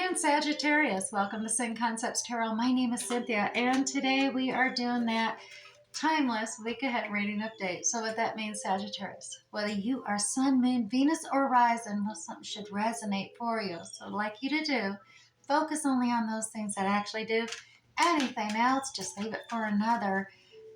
afternoon, Sagittarius. Welcome to Sin Concepts Tarot. My name is Cynthia, and today we are doing that timeless week ahead reading update. So what that means, Sagittarius, whether you are Sun, Moon, Venus, or Rising, well, something should resonate for you. So I'd like you to do, focus only on those things that actually do. Anything else, just leave it for another.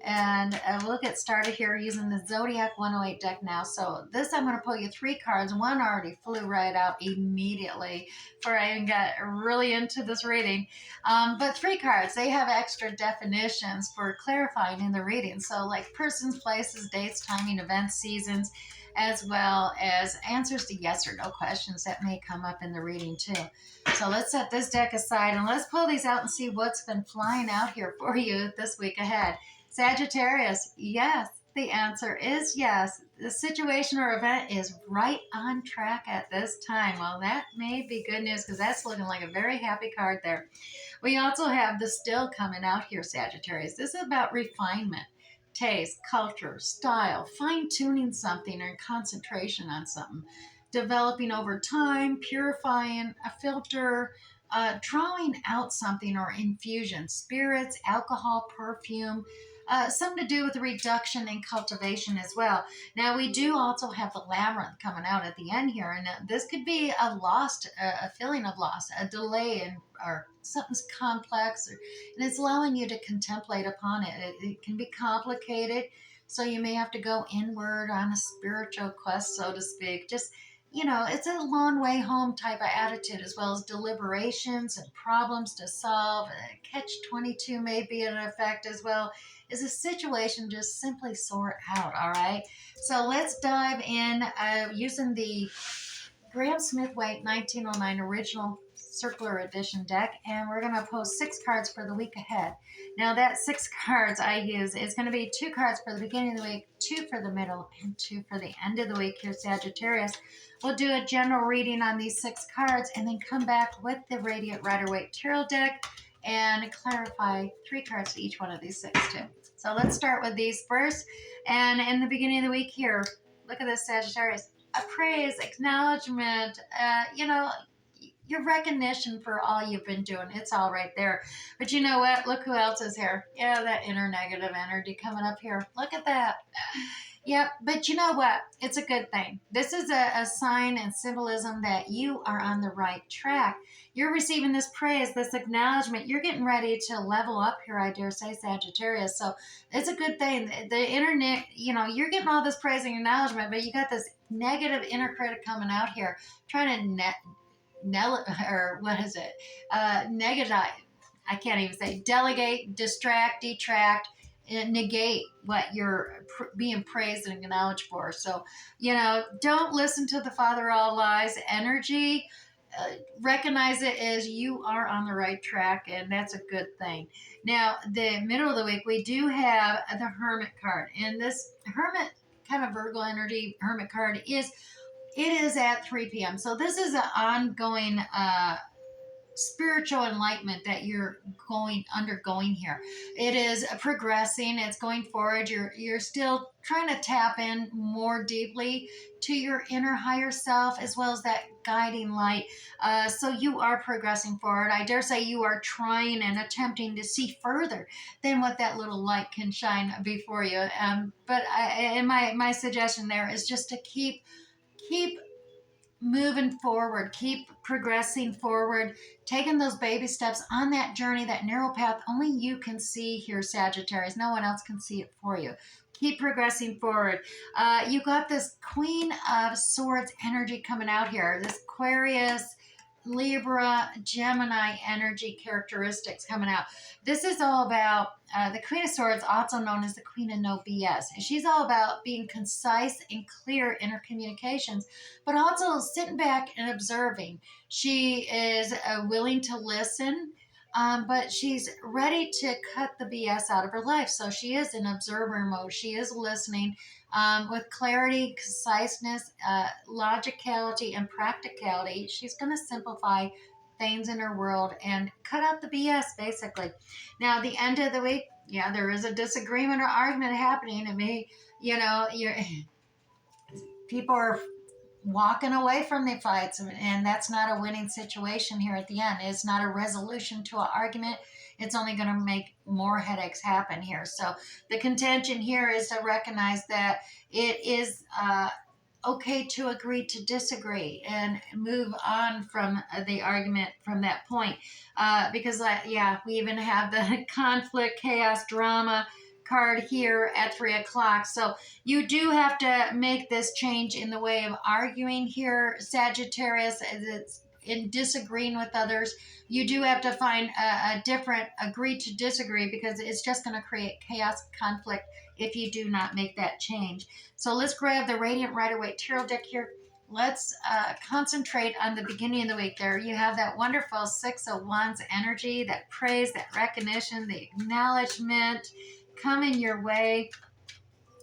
And we'll get started here using the Zodiac 108 deck now. So this, I'm going to pull you 3 cards. One already flew right out immediately before I even got really into this reading. But 3 cards, they have extra definitions for clarifying in the reading. So like persons, places, dates, timing, events, seasons, as well as answers to yes or no questions that may come up in the reading too. So let's set this deck aside and let's pull these out and see what's been flying out here for you this week ahead. Sagittarius, yes, the answer is yes. The situation or event is right on track at this time. Well, that may be good news because that's looking like a very happy card there. We also have the still coming out here, Sagittarius. This is about refinement, taste, culture, style, fine-tuning something or concentration on something, developing over time, purifying a filter, drawing out something or infusion, spirits, alcohol, perfume, something to do with reduction and cultivation as well. Now, we do also have the labyrinth coming out at the end here, and this could be a feeling of loss, a delay, or something's complex, and it's allowing you to contemplate upon it. It can be complicated, so you may have to go inward on a spiritual quest, so to speak. Just it's a long way home type of attitude, as well as deliberations and problems to solve. Catch-22 may be in effect as well. Is a situation just simply sort out, all right? So let's dive in using the Graham Smith-White 1909 original circular edition deck, and we're going to pull 6 cards for the week ahead. Now that 6 cards I use is going to be 2 cards for the beginning of the week, 2 for the middle, and 2 for the end of the week here, Sagittarius. We'll do a general reading on these 6 cards and then come back with the Radiant Rider-Waite Tarot deck and clarify 3 cards to each one of these 6 too. So let's start with these first. And in the beginning of the week here, look at this, Sagittarius. A praise, acknowledgement, your recognition for all you've been doing. It's all right there. But you know what? Look who else is here. Yeah, that inner negative energy coming up here. Look at that. Yep, but you know what? It's a good thing. This is a sign and symbolism that you are on the right track. You're receiving this praise, this acknowledgement. You're getting ready to level up here, I dare say, Sagittarius. So it's a good thing. The internet, you're getting all this praise and acknowledgement, but you got this negative inner critic coming out here trying to negative. I can't even say delegate, distract, detract, negate what you're being praised and acknowledged for. So, don't listen to the Father all lies energy. Recognize it as you are on the right track, and that's a good thing. Now, the middle of the week, we do have the Hermit card, and this Hermit kind of Virgo energy Hermit card it is at 3 p.m. So this is an ongoing spiritual enlightenment that you're undergoing here. It is progressing. It's going forward. You're still trying to tap in more deeply to your inner higher self, as well as that guiding light. So you are progressing forward. I dare say you are trying and attempting to see further than what that little light can shine before you. But my suggestion there is just to keep moving forward, keep progressing forward, taking those baby steps on that journey, that narrow path only you can see here, Sagittarius. No one else can see it for you. Keep progressing forward. You got this Queen of Swords energy coming out here, this Aquarius, Libra, Gemini energy characteristics coming out. This is all about the Queen of Swords, also known as the Queen of No BS. She's all about being concise and clear in her communications, but also sitting back and observing. She is willing to listen, but she's ready to cut the BS out of her life. So she is in observer mode. She is listening with clarity, conciseness, logicality, and practicality. She's going to simplify things in her world and cut out the BS, basically. Now, the end of the week, there is a disagreement or argument happening. It may, people are walking away from the fights, and that's not a winning situation here at the end. It's not a resolution to an argument. It's only going to make more headaches happen here. So the contention here is to recognize that it is okay to agree to disagree and move on from the argument from that point. Because, yeah, we even have the conflict, chaos, drama card here at 3 o'clock. So you do have to make this change in the way of arguing here, Sagittarius. It's in disagreeing with others. You do have to find a different agree to disagree, because it's just going to create chaos, conflict, if you do not make that change. So let's grab the Radiant Rider-Waite Tarot deck here. Let's concentrate on the beginning of the week. There you have that wonderful Six of Wands energy, that praise, that recognition, the acknowledgement coming your way.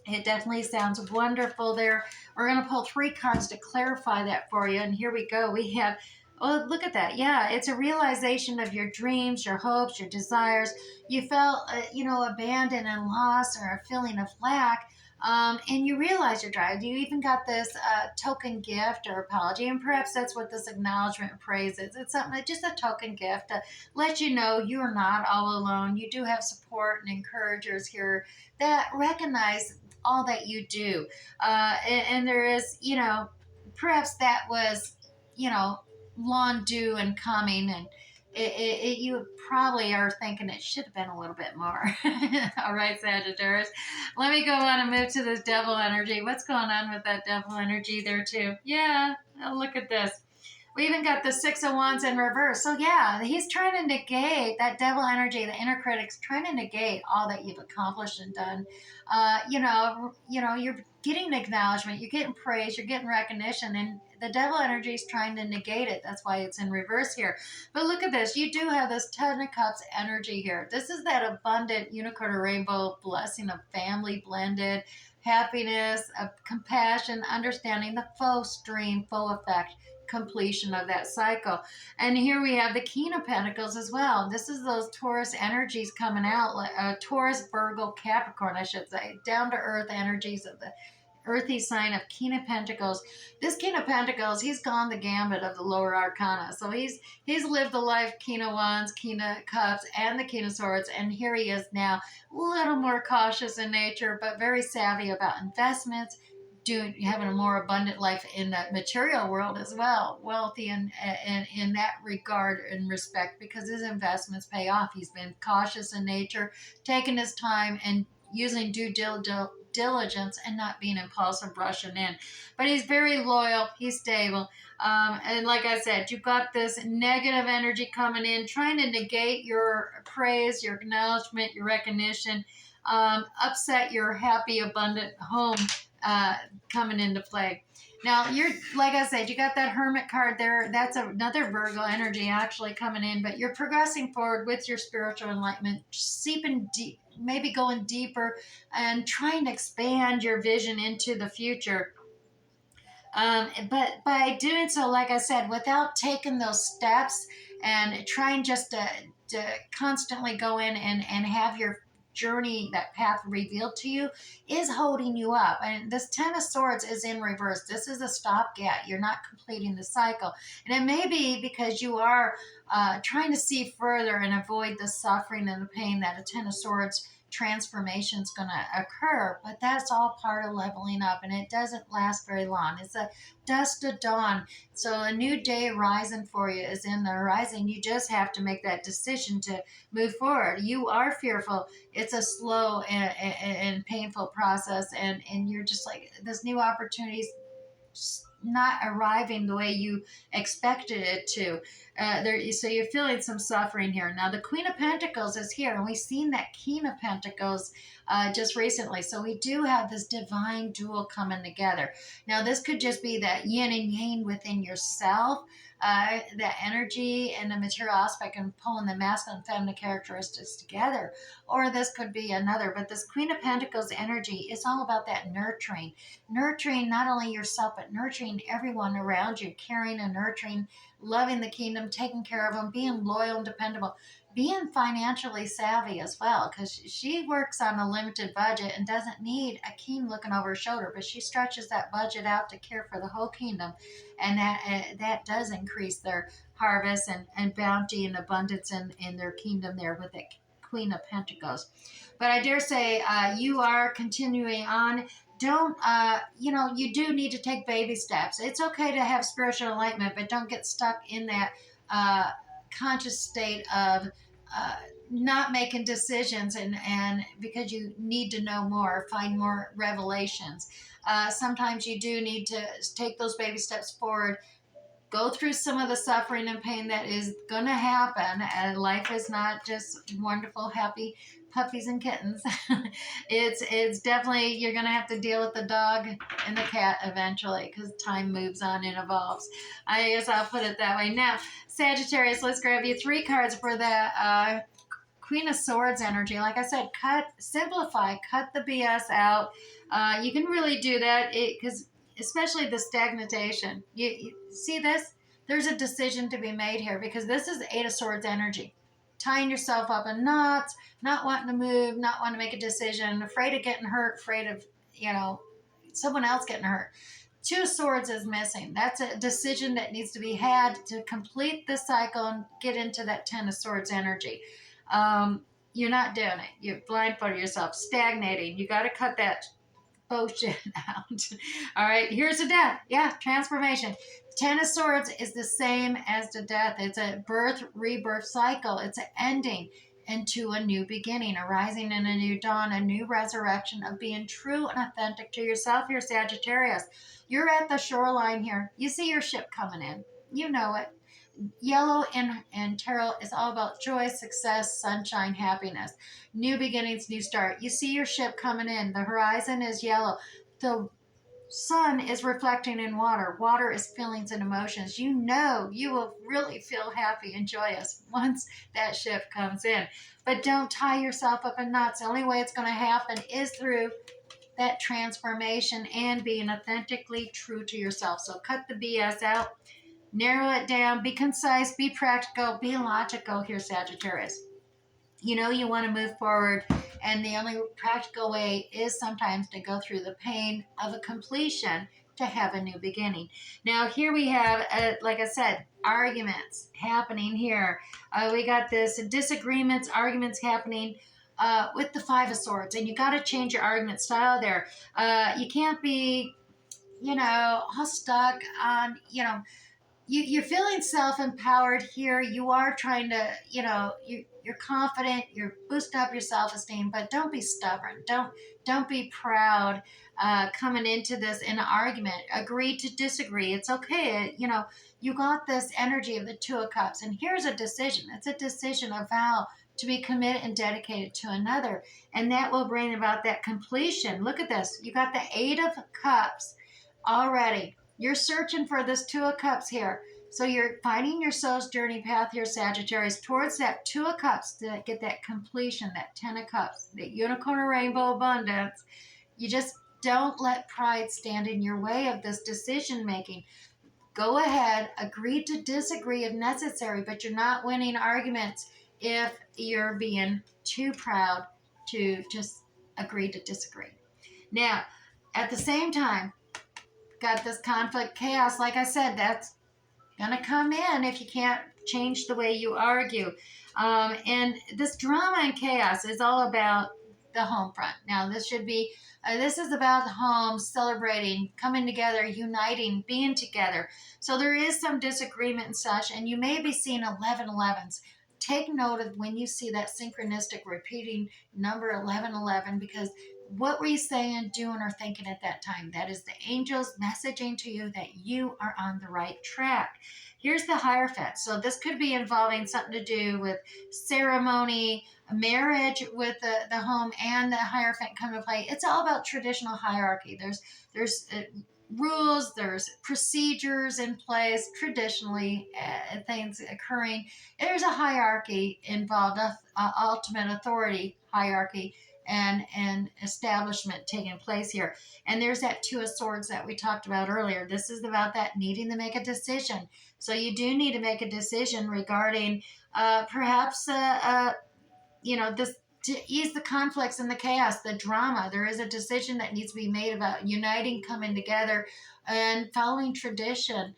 It definitely sounds wonderful there. We're going to pull 3 cards to clarify that for you. And here we go. We have, oh, look at that. Yeah, it's a realization of your dreams, your hopes, your desires. You felt, abandoned and lost, or a feeling of lack. And you realize your drive. You even got this token gift or apology, and perhaps that's what this acknowledgement praise is. It's something, just a token gift to let you know you're not all alone. You do have support and encouragers here that recognize all that you do. And there is, perhaps that was, long due and coming, and you probably are thinking it should have been a little bit more. All right, Sagittarius. Let me go on and move to this devil energy. What's going on with that devil energy there too? Yeah, look at this. We even got the Six of Wands in reverse. So yeah, he's trying to negate that devil energy. The inner critic's trying to negate all that you've accomplished and done. You're getting acknowledgement, you're getting praise, you're getting recognition, and the devil energy is trying to negate it. That's why it's in reverse here. But look at this. You do have this Ten of Cups energy here. This is that abundant unicorn or rainbow blessing of family blended, happiness, of compassion, understanding, the faux stream, faux effect, completion of that cycle. And here we have the King of Pentacles as well. This is those Taurus energies coming out, Taurus, Virgo, Capricorn, I should say, down to earth energies of the earthy sign of King of Pentacles. This King of Pentacles, he's gone the gambit of the lower arcana. So he's lived the life King of Wands, King of Cups, and the King of Swords. And here he is now, a little more cautious in nature, but very savvy about investments, having a more abundant life in the material world as well, wealthy in that regard and respect, because his investments pay off. He's been cautious in nature, taking his time, and using due diligence, and not being impulsive rushing in. But he's very loyal, he's stable. And like I said, you've got this negative energy coming in, trying to negate your praise, your acknowledgement, your recognition, upset your happy, abundant home coming into play. Now, you're, like I said, you got that Hermit card there. That's another Virgo energy actually coming in, but you're progressing forward with your spiritual enlightenment, seeping deep, maybe going deeper and trying to expand your vision into the future. But by doing so, like I said, without taking those steps and trying just to constantly go in and have your journey, that path revealed to you, is holding you up. And this Ten of Swords is in reverse. This is a stopgap. You're not completing the cycle. And it may be because you are trying to see further and avoid the suffering and the pain that a Ten of Swords transformation is going to occur, but that's all part of leveling up, and it doesn't last very long. It's a dusk to dawn. So a new day rising for you is in the horizon. You just have to make that decision to move forward. You are fearful. It's a slow and painful process, and you're just like, this new opportunities not arriving the way you expected it to. So you're feeling some suffering here. Now the Queen of Pentacles is here, and we've seen that King of Pentacles just recently. So we do have this divine duel coming together. Now this could just be that yin and yang within yourself, that energy and the material aspect, and pulling the masculine and feminine characteristics together. Or this could be another, but this Queen of Pentacles energy is all about that nurturing not only yourself, but nurturing everyone around you, caring and nurturing, loving the kingdom, taking care of them, being loyal and dependable, being financially savvy as well, because she works on a limited budget and doesn't need a king looking over her shoulder, but she stretches that budget out to care for the whole kingdom, and that does increase their harvest and bounty and abundance in their kingdom there with the Queen of Pentacles. But I dare say you are continuing on. Don't, you do need to take baby steps. It's okay to have spiritual enlightenment, but don't get stuck in that uh, conscious state of uh, not making decisions and because you need to know more, find more revelations. Sometimes you do need to take those baby steps forward, go through some of the suffering and pain that is going to happen. And life is not just wonderful, happy puppies and kittens. It's definitely, you're going to have to deal with the dog and the cat eventually, because time moves on and evolves. I guess I'll put it that way. Now, Sagittarius, let's grab you 3 cards for the Queen of Swords energy. Like I said, simplify, cut the BS out. You can really do that because especially the stagnation. You see this? There's a decision to be made here, because this is the 8 of Swords energy. Tying yourself up in knots, not wanting to move, not wanting to make a decision, afraid of getting hurt, afraid of, someone else getting hurt. 2 of Swords is missing. That's a decision that needs to be had to complete the cycle and get into that 10 of Swords energy. You're not doing it. You're blindfolding yourself, stagnating. You got to cut that bullshit out. All right, here's the death. Yeah, transformation. 10 of Swords is the same as the death. It's a birth, rebirth cycle. It's an ending into a new beginning, a rising in a new dawn, a new resurrection of being true and authentic to yourself here, Sagittarius. You're at the shoreline here. You see your ship coming in. You know it. Yellow and tarot is all about joy, success, sunshine, happiness, new beginnings, new start. You see your ship coming in. The horizon is yellow. The sun is reflecting in water. Water is feelings and emotions. You know you will really feel happy and joyous once that ship comes in. But don't tie yourself up in knots. The only way it's going to happen is through that transformation and being authentically true to yourself. So cut the BS out. Narrow it down, be concise, be practical, be logical here, Sagittarius. You know you want to move forward, and the only practical way is sometimes to go through the pain of a completion to have a new beginning. Now, here we have, like I said, arguments happening here. We got this disagreements, arguments happening with the 5 of Swords, and you got to change your argument style there. You can't be, all stuck on, you're feeling self-empowered here. You are trying to, you're confident, you're boosting up your self-esteem, but don't be stubborn. Don't be proud coming into this in an argument. Agree to disagree. It's okay. You got this energy of the 2 of Cups, and here's a decision. It's a decision, a vow to be committed and dedicated to another, and that will bring about that completion. Look at this. You got the 8 of Cups already. You're searching for this 2 of Cups here. So you're finding your soul's journey path here, Sagittarius, towards that 2 of Cups to get that completion, that 10 of Cups, that unicorn rainbow abundance. You just don't let pride stand in your way of this decision making. Go ahead, agree to disagree if necessary, but you're not winning arguments if you're being too proud to just agree to disagree. Now, at the same time, got this conflict, chaos. Like I said, that's going to come in if you can't change the way you argue. And this drama and chaos is all about the home front. Now, this is about the home, celebrating, coming together, uniting, being together. So there is some disagreement and such, and you may be seeing 1111s. Take note of when you see that synchronistic repeating number 1111, because what were you saying, doing, or thinking at that time? That is the angels messaging to you that you are on the right track. Here's the Hierophant. So this could be involving something to do with ceremony, marriage with the home, and the Hierophant come to play. It's all about traditional hierarchy. There's rules, there's procedures in place, traditionally things occurring. There's a hierarchy involved, ultimate authority hierarchy. and establishment taking place here. And there's that Two of Swords that we talked about earlier. This is about that needing to make a decision. So you do need to make a decision regarding perhaps this, to ease the conflicts and the chaos, the drama. There is a decision that needs to be made about uniting, coming together, and following tradition.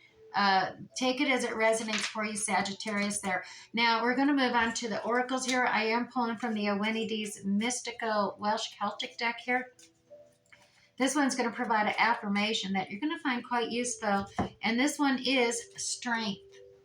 Take it as it resonates for you, Sagittarius, there. Now, we're going to move on to the oracles here. I am pulling from the Owenides Mystical Welsh Celtic deck here. This one's going to provide an affirmation that you're going to find quite useful. And this one is strength.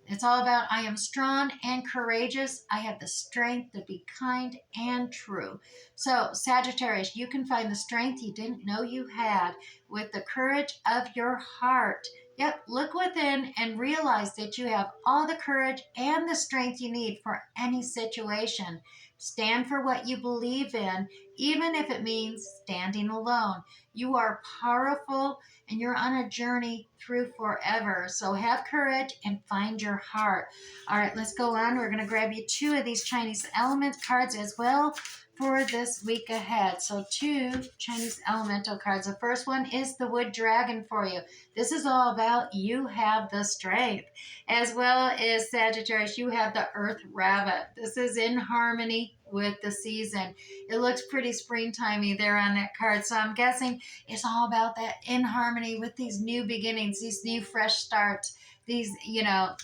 It's all about, I am strong and courageous. I have the strength to be kind and true. So, Sagittarius, you can find the strength you didn't know you had with the courage of your heart. Yep, look within and realize that you have all the courage and the strength you need for any situation. Stand for what you believe in, even if it means standing alone. You are powerful and you're on a journey through forever. So have courage and find your heart. All right, let's go on. We're going to grab you 2 of these Chinese element cards as well for this week ahead. So 2 Chinese elemental cards. The first one is the Wood Dragon for you. This is all about you have the strength. As well as Sagittarius, you have the Earth Rabbit. This is in harmony with the season. It looks pretty springtimey there on that card. So I'm guessing it's all about that in harmony with these new beginnings, these new fresh starts, these,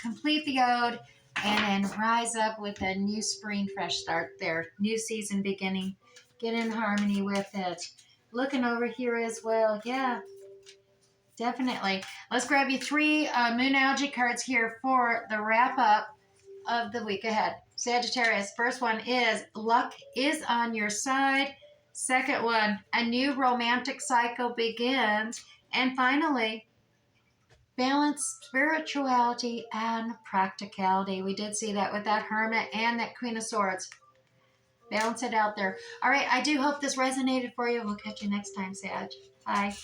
complete the ode and then rise up with a new spring fresh start there. New season beginning. Get in harmony with it. Looking over here as well. Yeah, definitely. Let's grab you 3 Moonology cards here for the wrap up of the week ahead. Sagittarius, first one is luck is on your side. Second one, a new romantic cycle begins. And finally, balance spirituality and practicality. We did see that with that Hermit and that Queen of Swords. Balance it out there. All right, I do hope this resonated for you. We'll catch you next time, Sag. Bye.